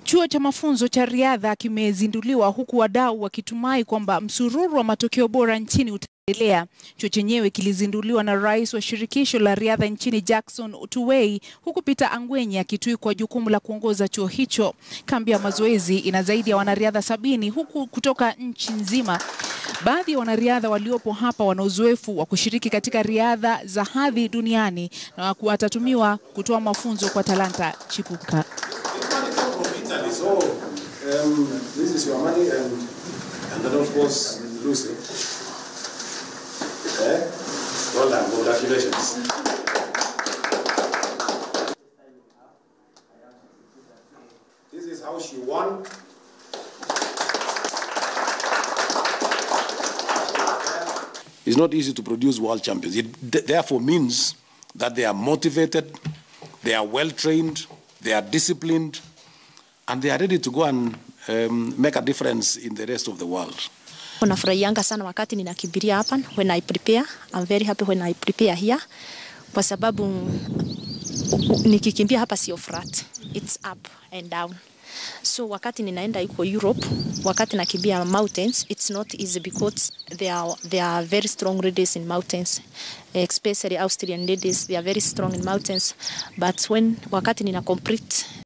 Chuo cha mafunzo cha riadha kimezinduliwa huku wadau wakitumai kwamba msururu wa matokeo bora nchini utaendelea. Chuo chenyewe kilizinduliwa na Rais wa shirikisho la riadha nchini Jackson Tuwei, huku Peter Angwenyi akitwikwa jukumu la kuongoza chuo hicho. Kambi ya mazoezi ina zaidi ya wanariadha 70 huku kutoka nchi nzima. Baadhi ya wanariadha waliopo hapa wana uzoefu wa kushiriki katika riadha za hadhi duniani na watatumiwa kutoa mafunzo kwa talanta chipuka. So, this is your money and then of course, Lucy. Okay? Well done, congratulations. This is how she won. It's not easy to produce world champions. It therefore means that they are motivated, they are well trained, they are disciplined, and they are ready to go and make a difference in the rest of the world. Nafurahianga sana wakati ninakimbilia hapa when I prepare. I'm very happy when I prepare here. Kwa sababu nikikimbia hapa sio flat. It's up and down. So wakati ninaenda iko Europe, wakati nakimbia mountains, it's not easy because they are very strong ladies in mountains. Especially Austrian ladies, they are very strong in mountains. But wakati nina complete